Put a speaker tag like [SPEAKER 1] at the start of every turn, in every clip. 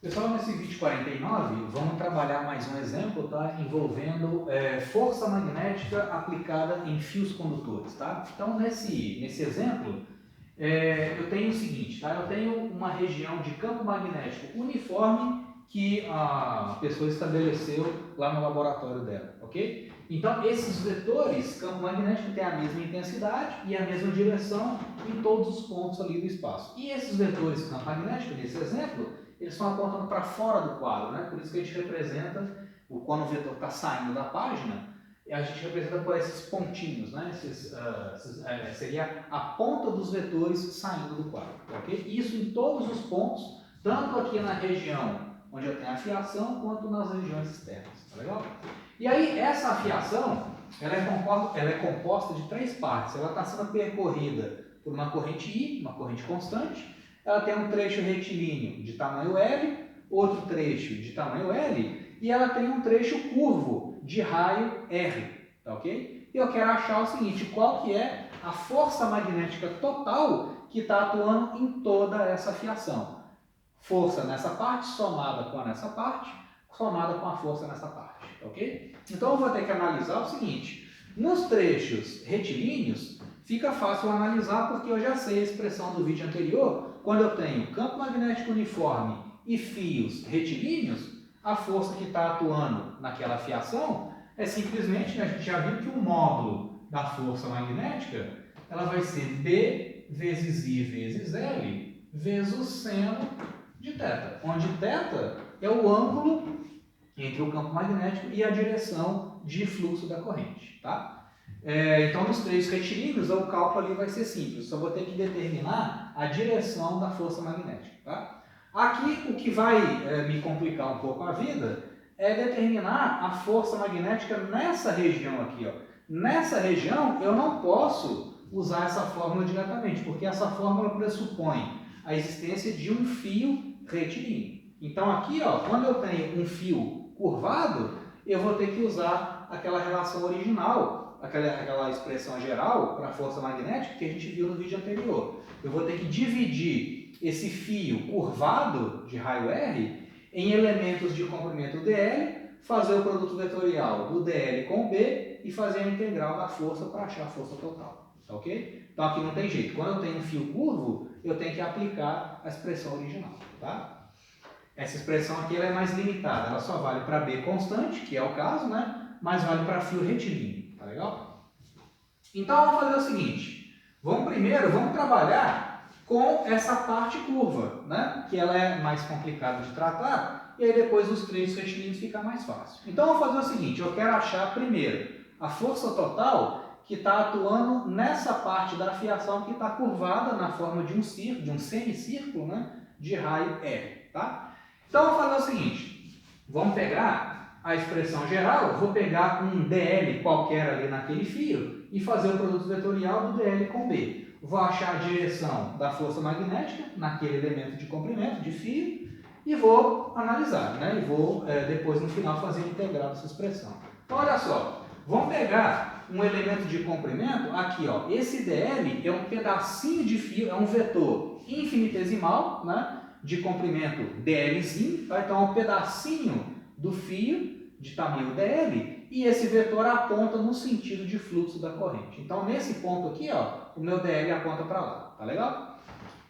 [SPEAKER 1] Pessoal, nesse vídeo 49, vamos trabalhar mais um exemplo, tá? Envolvendo força magnética aplicada em fios condutores, tá? Então, nesse exemplo, eu tenho o seguinte, tá? Eu tenho uma região de campo magnético uniforme que a pessoa estabeleceu lá no laboratório dela, ok? Então, esses vetores, campo magnético, têm a mesma intensidade e a mesma direção em todos os pontos ali do espaço. E esses vetores, campo magnético, nesse exemplo, eles estão apontando para fora do quadro, né? Por isso que a gente representa, quando o vetor está saindo da página, a gente representa por esses pontinhos, né? Seria a ponta dos vetores saindo do quadro, ok? Isso em todos os pontos, tanto aqui na região onde eu tenho a fiação, quanto nas regiões externas, tá legal? E aí, essa afiação, ela é composta de três partes. Ela está sendo percorrida por uma corrente I, uma corrente constante. Ela tem um trecho retilíneo de tamanho L, outro trecho de tamanho L, e ela tem um trecho curvo de raio R, tá ok? E eu quero achar o seguinte, qual que é a força magnética total que está atuando em toda essa fiação. Força nessa parte somada com nessa parte, somada com a força nessa parte, tá ok? Então eu vou ter que analisar o seguinte, nos trechos retilíneos, fica fácil analisar porque eu já sei a expressão do vídeo anterior. Quando eu tenho campo magnético uniforme e fios retilíneos, a força que está atuando naquela fiação é simplesmente, a gente já viu que o módulo da força magnética ela vai ser B vezes I vezes L vezes o seno de θ, onde θ é o ângulo entre o campo magnético e a direção de fluxo da corrente, tá? Então, nos trechos retilíneos, o cálculo ali vai ser simples. Só vou ter que determinar a direção da força magnética, tá? Aqui, o que vai me complicar um pouco a vida é determinar a força magnética nessa região aqui, ó. Nessa região, eu não posso usar essa fórmula diretamente, porque essa fórmula pressupõe a existência de um fio retilíneo. Então, aqui, ó, quando eu tenho um fio curvado, eu vou ter que usar aquela relação original, aquela expressão geral para a força magnética que a gente viu no vídeo anterior. Eu vou ter que dividir esse fio curvado de raio R em elementos de comprimento dl, fazer o produto vetorial do dl com B e fazer a integral da força para achar a força total. Tá ok? Então aqui não tem jeito. Quando eu tenho um fio curvo, eu tenho que aplicar a expressão original. Tá? Essa expressão aqui ela é mais limitada. Ela só vale para B constante, que é o caso, né? Mas vale para fio retilíneo. Tá legal? Então vamos fazer o seguinte. Vamos trabalhar com essa parte curva, né? Que ela é mais complicada de tratar. E aí depois os trechos retilíneos fica mais fácil. Então vamos fazer o seguinte. Eu quero achar primeiro a força total que está atuando nessa parte da fiação que está curvada na forma de um círculo, de um semicírculo, né? De raio R, tá? Então vamos fazer o seguinte. Vamos pegar a expressão geral, vou pegar um dl qualquer ali naquele fio e fazer o produto vetorial do dl com B. Vou achar a direção da força magnética naquele elemento de comprimento, de fio, e vou analisar, né? E vou depois no final fazer a integral dessa expressão. Então olha só, vamos pegar um elemento de comprimento, aqui ó, esse dl é um pedacinho de fio, é um vetor infinitesimal, né? De comprimento dlzinho, tá? Então é um pedacinho do fio de tamanho dl e esse vetor aponta no sentido de fluxo da corrente. Então nesse ponto aqui, ó, o meu dl aponta para lá, tá legal?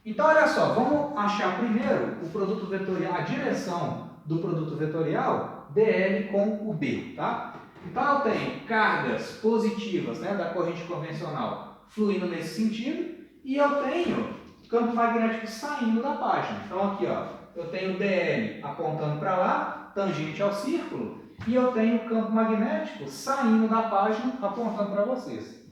[SPEAKER 1] Então olha só, vamos achar primeiro o produto vetorial, a direção do produto vetorial dl com o B, tá? Então eu tenho cargas positivas, né, da corrente convencional fluindo nesse sentido e eu tenho campo magnético saindo da página. Então aqui ó, eu tenho dl apontando para lá, tangente ao círculo, e eu tenho campo magnético saindo da página apontando para vocês.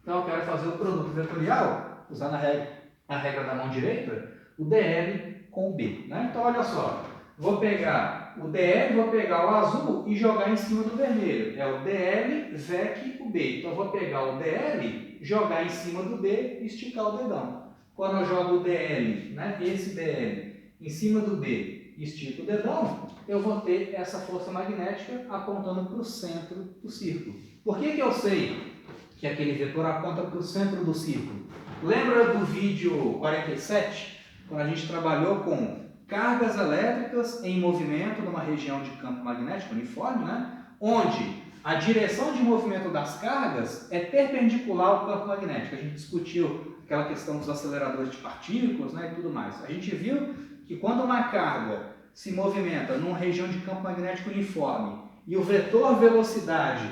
[SPEAKER 1] Então eu quero fazer o produto vetorial, usando a regra da mão direita, o dl com o B. Né? Então olha só, vou pegar o dl, vou pegar o azul e jogar em cima do vermelho. É o dl, vec, o B. Então eu vou pegar o dl, jogar em cima do B e esticar o dedão. Quando eu jogo o dl, né, esse dl, em cima do B e estico o dedão, eu vou ter essa força magnética apontando para o centro do círculo. Por que eu sei que aquele vetor aponta para o centro do círculo? Lembra do vídeo 47? Quando a gente trabalhou com cargas elétricas em movimento numa região de campo magnético uniforme, né? Onde a direção de movimento das cargas é perpendicular ao campo magnético. A gente discutiu aquela questão dos aceleradores de partículas, né, e tudo mais. A gente viu que quando uma carga se movimenta numa região de campo magnético uniforme e o vetor velocidade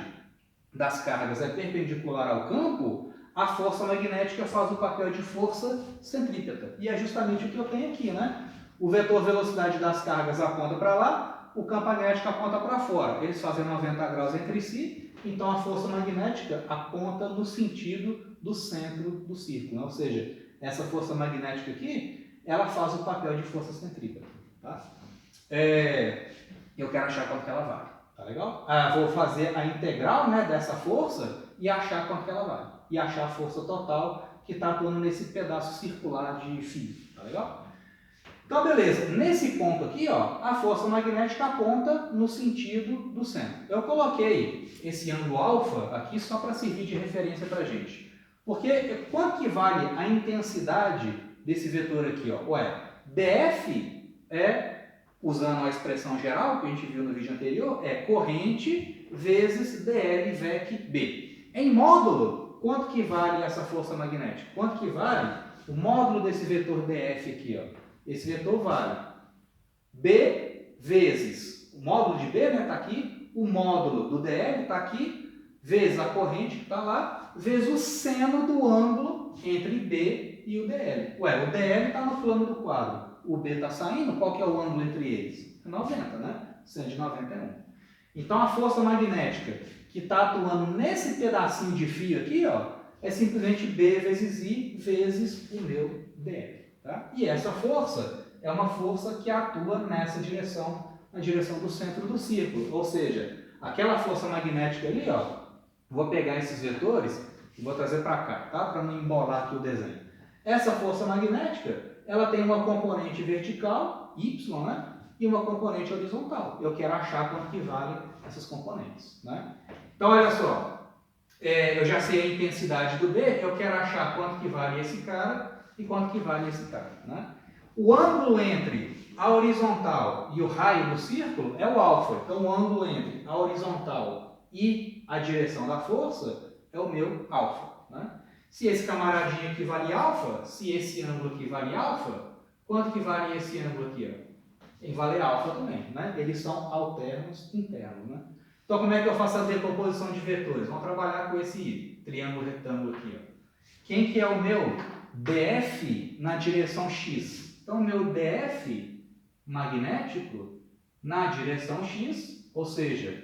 [SPEAKER 1] das cargas é perpendicular ao campo, a força magnética faz o papel de força centrípeta. E é justamente o que eu tenho aqui, né? O vetor velocidade das cargas aponta para lá, o campo magnético aponta para fora. Eles fazem 90 graus entre si, então a força magnética aponta no sentido do centro do círculo, né? Ou seja, essa força magnética aqui, ela faz o papel de força centrípeta. Tá? Eu quero achar quanto que ela vale. Tá legal? Vou fazer a integral, né, dessa força e achar quanto que ela vale. E achar a força total que está atuando nesse pedaço circular de fio. Tá legal? Então, beleza. Nesse ponto aqui, ó, a força magnética aponta no sentido do centro. Eu coloquei esse ângulo alfa aqui só para servir de referência para a gente. Porque quanto que vale a intensidade desse vetor aqui? Ó? Ué, dF é, usando a expressão geral que a gente viu no vídeo anterior, é corrente vezes dL VEC B. Em módulo, quanto que vale essa força magnética? Quanto que vale o módulo desse vetor dF aqui? Ó? Esse vetor vale B vezes o módulo de B, né, está aqui, o módulo do dL está aqui, vezes a corrente que está lá, vezes o seno do ângulo entre B e o dL. Ué, o dL está no plano do quadro, o B está saindo, qual que é o ângulo entre eles? 90, né? Seno de 91. Então a força magnética que está atuando nesse pedacinho de fio aqui, ó, é simplesmente B vezes I vezes o meu dL. Tá? E essa força é uma força que atua nessa direção, na direção do centro do círculo. Ou seja, aquela força magnética ali, ó, vou pegar esses vetores e vou trazer para cá, tá? Para não embolar aqui o desenho. Essa força magnética, ela tem uma componente vertical, Y, né? E uma componente horizontal. Eu quero achar quanto que vale essas componentes, né? Então, olha só, eu já sei a intensidade do B, eu quero achar quanto que vale esse cara e quanto que vale esse cara, né? O ângulo entre a horizontal e o raio do círculo é o alfa. Então, o ângulo entre a horizontal e a direção da força é o meu alfa, né? Se esse camaradinho aqui vale alfa, se esse ângulo aqui vale alfa, quanto que vale esse ângulo aqui? Ó? Tem que valer alfa também, né? Eles são alternos internos, né? Então, como é que eu faço a decomposição de vetores? Vamos trabalhar com esse triângulo retângulo aqui, ó. Quem que é o meu DF na direção X? Então, o meu DF magnético na direção X, ou seja,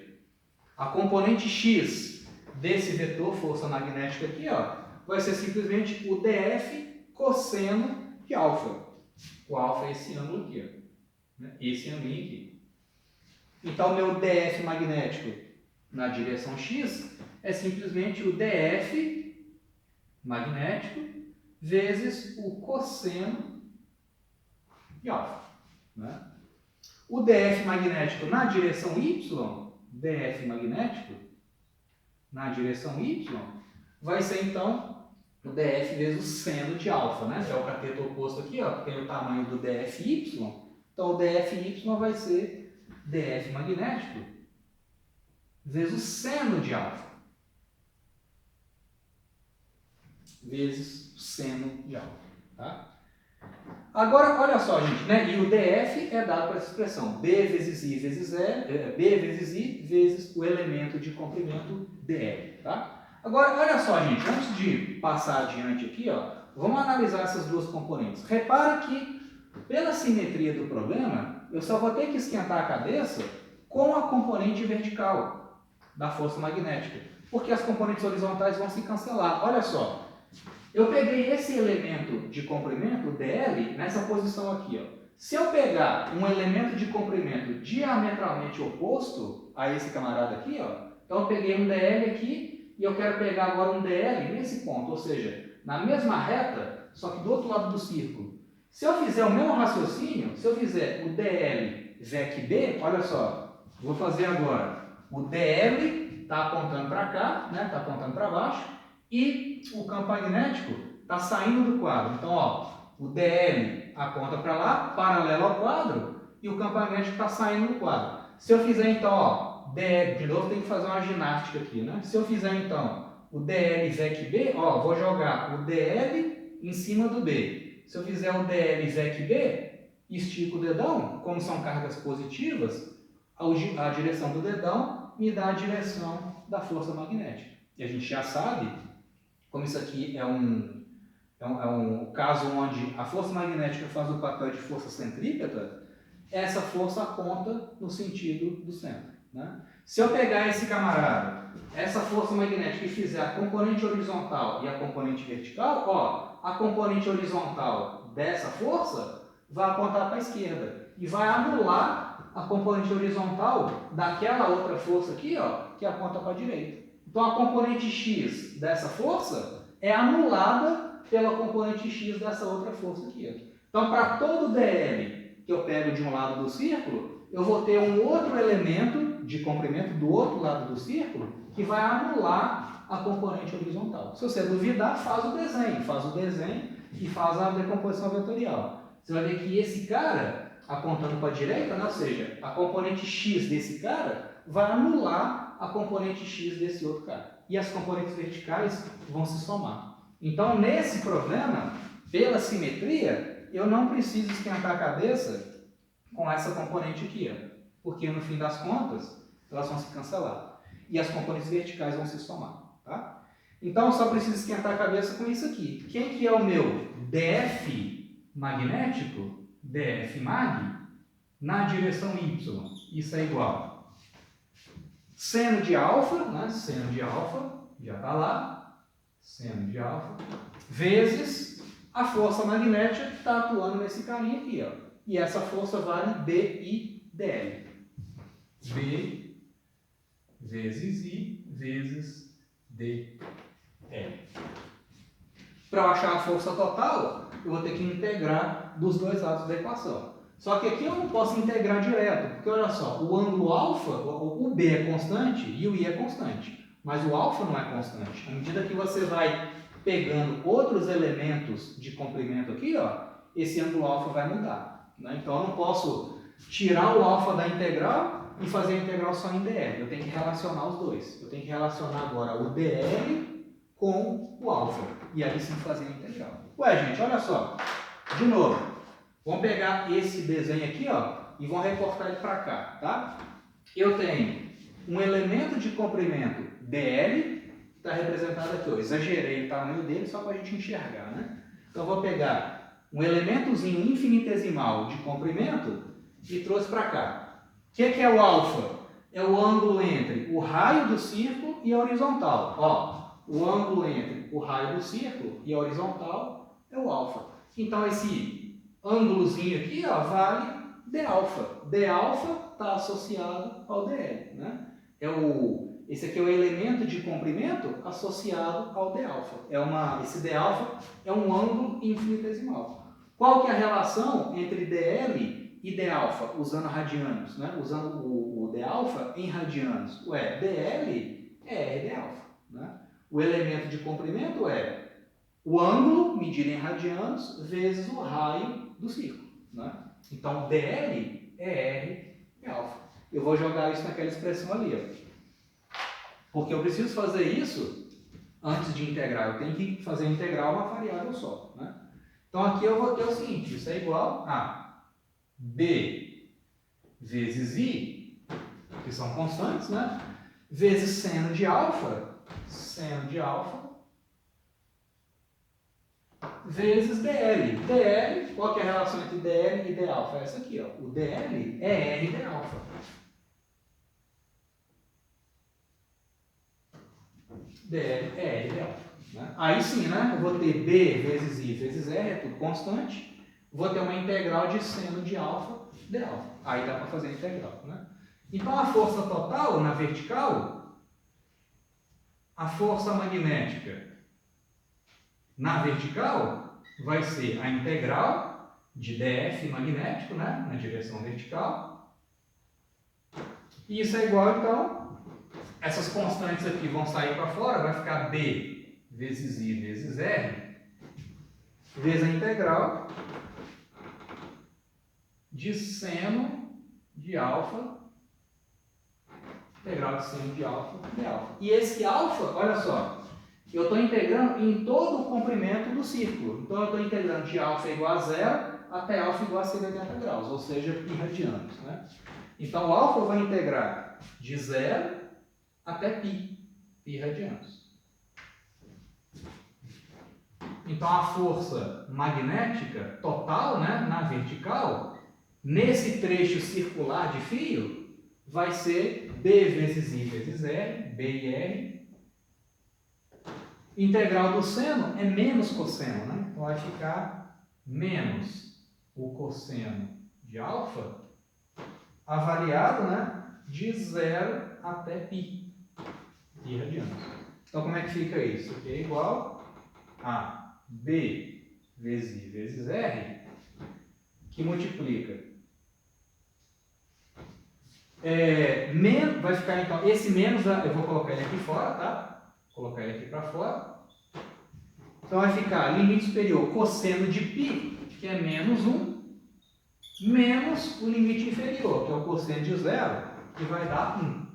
[SPEAKER 1] a componente X desse vetor força magnética aqui, ó, vai ser simplesmente o DF cosseno de alfa. O alfa é esse ângulo aqui, ó. Esse ângulo aqui. Então, meu DF magnético na direção X é simplesmente o DF magnético vezes o cosseno de alfa, né? O DF magnético na direção Y, DF magnético na direção Y, vai ser então o DF vezes o seno de alfa, né? É o cateto oposto aqui, ó, que tem o tamanho do DFY. Então, o DFY vai ser DF magnético vezes o seno de alfa. Vezes o seno de alfa. Tá? Agora, olha só, gente, né? E o DF é dado por essa expressão. B vezes I vezes B vezes I vezes o elemento de comprimento DL. Tá? Agora, olha só, gente, antes de passar adiante aqui, ó, vamos analisar essas duas componentes. Repara que pela simetria do problema, eu só vou ter que esquentar a cabeça com a componente vertical da força magnética, porque as componentes horizontais vão se cancelar. Olha só, eu peguei esse elemento de comprimento, dl, nessa posição aqui. Ó. Se eu pegar um elemento de comprimento diametralmente oposto a esse camarada aqui, ó, então eu peguei um dl aqui e eu quero pegar agora um dl nesse ponto, ou seja, na mesma reta, só que do outro lado do círculo. Se eu fizer o mesmo raciocínio, se eu fizer o dl VEC B, olha só, vou fazer agora. O dl está apontando para cá, né? Está apontando para baixo, e o campo magnético está saindo do quadro. Então, ó, o DL aponta para lá, paralelo ao quadro, e o campo magnético está saindo do quadro. Se eu fizer então, ó, DL, de novo tem que fazer uma ginástica aqui, né? Se eu fizer então o DL VEC B, ó, vou jogar o DL em cima do B. Se eu fizer o DL VEC B, estico o dedão, como são cargas positivas, a direção do dedão me dá a direção da força magnética. E a gente já sabe, como isso aqui é um caso onde a força magnética faz o papel de força centrípeta, essa força aponta no sentido do centro, né? Se eu pegar esse camarada, essa força magnética, e fizer a componente horizontal e a componente vertical, ó, a componente horizontal dessa força vai apontar para a esquerda e vai anular a componente horizontal daquela outra força aqui, ó, que aponta para a direita. Então a componente x dessa força é anulada pela componente x dessa outra força aqui, ó. Então para todo DL que eu pego de um lado do círculo, eu vou ter um outro elemento de comprimento do outro lado do círculo que vai anular a componente horizontal. Se você duvidar, faz o desenho e faz a decomposição vetorial. Você vai ver que esse cara, apontando para a direita, né? Ou seja, a componente x desse cara vai anular a componente x desse outro cara. E as componentes verticais vão se somar. Então, nesse problema, pela simetria, eu não preciso esquentar a cabeça com essa componente aqui, ó, porque no fim das contas, elas vão se cancelar. E as componentes verticais vão se somar, tá? Então, eu só preciso esquentar a cabeça com isso aqui. Quem que é o meu DF magnético, DF mag, na direção Y? Isso é igual seno de alfa, né? Seno de alfa, já está lá, seno de alfa, vezes a força magnética que está atuando nesse carinha aqui, ó. E essa força vale BI/dl. B vezes I vezes DL. Para eu achar a força total, eu vou ter que integrar dos dois lados da equação. Só que aqui eu não posso integrar direto, porque olha só, o ângulo alfa, o B é constante e o I é constante, mas o alfa não é constante. À medida que você vai pegando outros elementos de comprimento aqui, ó, esse ângulo alfa vai mudar, né? Então eu não posso tirar o alfa da integral e fazer a integral só em dl. Eu tenho que relacionar os dois. Eu tenho que relacionar agora o dl com o alfa. E aí sim fazer a integral. Ué, gente, olha só. De novo. Vamos pegar esse desenho aqui, ó, e vamos recortar ele para cá, tá? Eu tenho um elemento de comprimento dl, que está representado aqui, ó. Exagerei o tamanho dele só para a gente enxergar, né? Então, eu vou pegar um elementozinho infinitesimal de comprimento e trouxe para cá. O que é o alfa? É o ângulo entre o raio do círculo e a horizontal. Ó, o ângulo entre o raio do círculo e a horizontal é o alfa. Então, esse ângulozinho aqui, ó, vale d-alfa. D-alfa está associado ao dl, né? Esse aqui é o elemento de comprimento associado ao d-alfa. Esse d-alfa é um ângulo infinitesimal. Qual que é a relação entre dl e d-alfa, usando radianos, né? Usando o d-alfa em radianos? Ué, dl é r d-alfa, né? O elemento de comprimento é o ângulo, medido em radianos, vezes o raio do círculo, né? Então, dl é r e alfa. Eu vou jogar isso naquela expressão ali, ó. Porque eu preciso fazer isso antes de integrar. Eu tenho que fazer integrar uma variável só, né? Então, aqui eu vou ter o seguinte, isso é igual a b vezes i, que são constantes, né? Vezes seno de alfa, vezes dl. dl, qual que é a relação entre dl e d-alfa? É essa aqui, ó. O dl é r d-alfa. dl é r d-alfa, né? Aí sim, né? Eu vou ter b vezes i vezes r, é tudo constante. Vou ter uma integral de seno de alfa d-alfa. Aí dá para fazer a integral, né? Então a força total na vertical, a força magnética na vertical vai ser a integral de df magnético, né, na direção vertical. E isso é igual, então, essas constantes aqui vão sair para fora, vai ficar b vezes i vezes r vezes a integral de seno de alfa, integral de seno de alfa de alfa. E esse alfa, olha só, eu estou integrando em todo o comprimento do círculo. Então, eu estou integrando de alfa igual a zero até alfa igual a 180 graus, ou seja, π radianos, né? Então, o alfa vai integrar de zero até π radianos. Então, a força magnética total, né, na vertical, nesse trecho circular de fio, vai ser B vezes I vezes R, B e R. Integral do seno é menos cosseno, né? Então, vai ficar menos o cosseno de alfa, avaliado, né, de 0 até π radianos. Então, como é que fica isso? Aqui é igual a B vezes I vezes R, que multiplica. Vai ficar, então, esse menos, eu vou colocar ele aqui fora, tá? Vou colocar ele aqui para fora. Então, vai ficar limite superior cosseno de π, que é menos 1, menos o limite inferior, que é o cosseno de 0, que vai dar 1.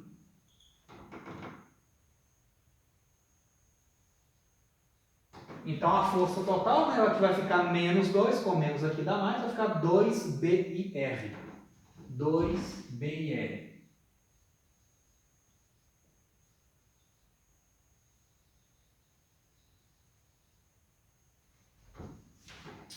[SPEAKER 1] Então, a força total, né, ela vai ficar menos 2, com menos aqui dá mais, vai ficar 2BIR. 2BIR.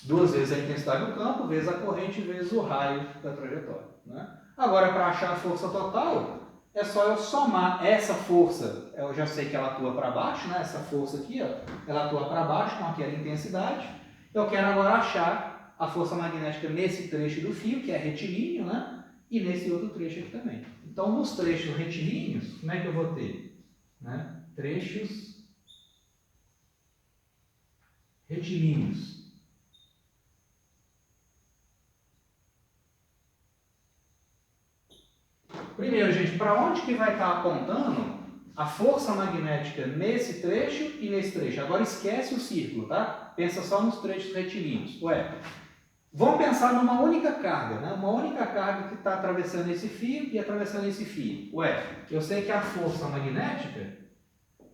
[SPEAKER 1] Duas vezes a intensidade do campo, vezes a corrente, vezes o raio da trajetória, né? Agora, para achar a força total, é só eu somar essa força. Eu já sei que ela atua para baixo, né? Essa força aqui, ó, ela atua para baixo com aquela intensidade. Eu quero agora achar a força magnética nesse trecho do fio, que é retilíneo, né? E nesse outro trecho aqui também. Então, nos trechos retilíneos, como é que eu vou ter? Né? Trechos retilíneos. Primeiro, gente, para onde que vai estar apontando a força magnética nesse trecho e nesse trecho? Agora esquece o círculo, tá? Pensa só nos trechos retilíneos. Ué, vamos pensar numa única carga, né? Uma única carga que está atravessando esse fio e atravessando esse fio. Ué, eu sei que a força magnética,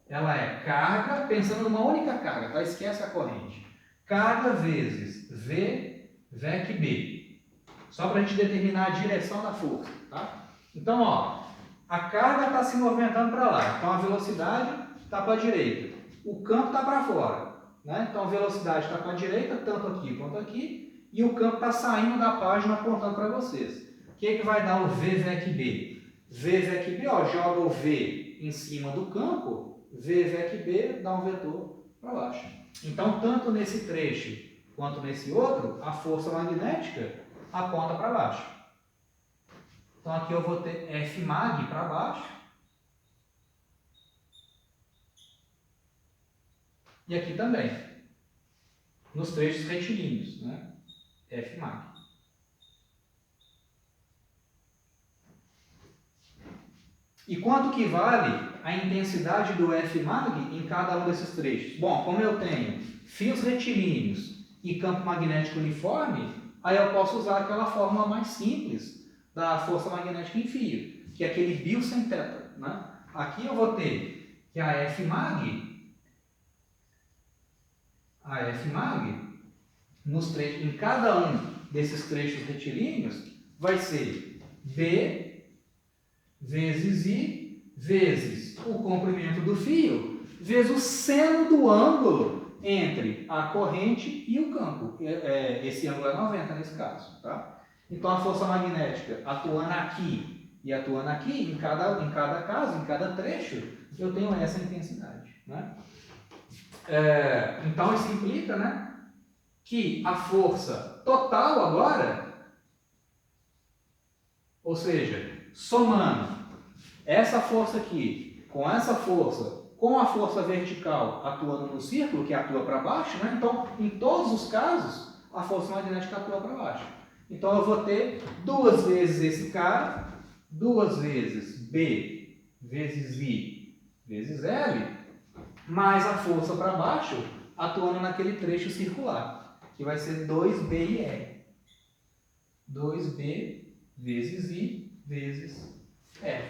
[SPEAKER 1] ela é carga, pensando numa única carga, tá? Esquece a corrente. Carga vezes V, VEC B. Só para a gente determinar a direção da força, tá? Então, ó, a carga está se movimentando para lá. Então, a velocidade está para a direita. O campo está para fora, né? Então, a velocidade está para a direita, tanto aqui quanto aqui. E o campo está saindo da página apontando para vocês. O que vai dar o V VEC B? V VEC B, ó, joga o V em cima do campo. V VEC B dá um vetor para baixo. Então, tanto nesse trecho quanto nesse outro, a força magnética aponta para baixo. Então, aqui eu vou ter Fmag para baixo. E aqui também. Nos trechos retilíneos, né? Fmag. E quanto que vale a intensidade do Fmag em cada um desses trechos? Bom, como eu tenho fios retilíneos e campo magnético uniforme, aí eu posso usar aquela fórmula mais simples da força magnética em fio, que é aquele Biot sem θ, né? Aqui eu vou ter que a Fmag nos trechos, em cada um desses trechos retilíneos vai ser B vezes I vezes o comprimento do fio vezes o seno do ângulo entre a corrente e o campo. Esse ângulo é 90 nesse caso, tá? Então, a força magnética atuando aqui e atuando aqui, em cada caso, em cada trecho, eu tenho essa intensidade, né? Então, isso implica, né, que a força total agora, ou seja, somando essa força aqui com essa força, com a força vertical atuando no círculo, que atua para baixo, né? Então, em todos os casos, a força magnética atua para baixo. Então, eu vou ter duas vezes esse cara, duas vezes B vezes I vezes L, mais a força para baixo atuando naquele trecho circular. que vai ser 2B e R. 2B vezes I vezes R.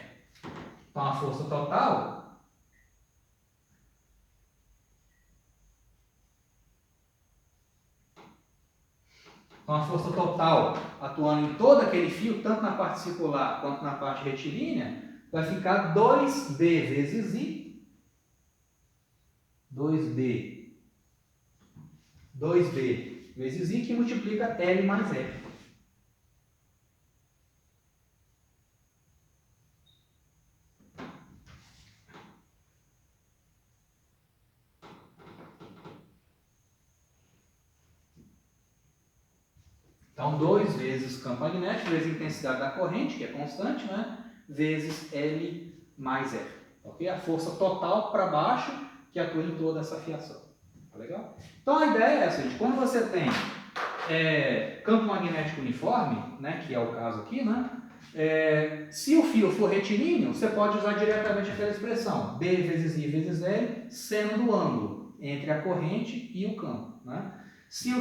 [SPEAKER 1] Então, a força total atuando em todo aquele fio, tanto na parte circular quanto na parte retilínea, vai ficar 2B vezes I, 2B vezes I, que multiplica L mais R. Então, 2 vezes campo magnético, vezes a intensidade da corrente, que é constante, né? Vezes L mais R. Ok? A força total para baixo que atua em toda essa fiação. Tá legal? Então, a ideia é essa, gente. Quando você tem campo magnético uniforme, né, que é o caso aqui, né? Se o fio for retilíneo, você pode usar diretamente aquela expressão B vezes I vezes L, seno do ângulo entre a corrente e o campo. Né? Se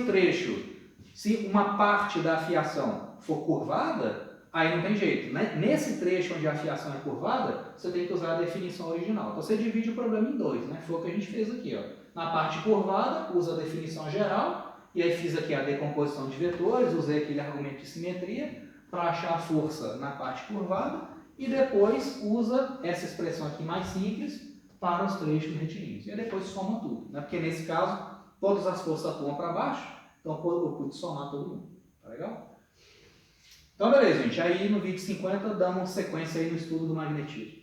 [SPEAKER 1] uma parte da fiação for curvada, aí não tem jeito. Né? Nesse trecho onde a fiação é curvada, você tem que usar a definição original. Então você divide o problema em dois, né? Foi o que a gente fez aqui. Ó. Na parte curvada, usa a definição geral, e aí fiz aqui a decomposição de vetores, usei aquele argumento de simetria para achar a força na parte curvada, e depois usa essa expressão aqui mais simples para os trechos retilíneos. E aí depois soma tudo, né? Porque nesse caso, todas as forças atuam para baixo, então eu pude somar todo mundo. Tá legal? Então beleza, gente. Aí no vídeo 50 damos sequência aí no estudo do magnetismo.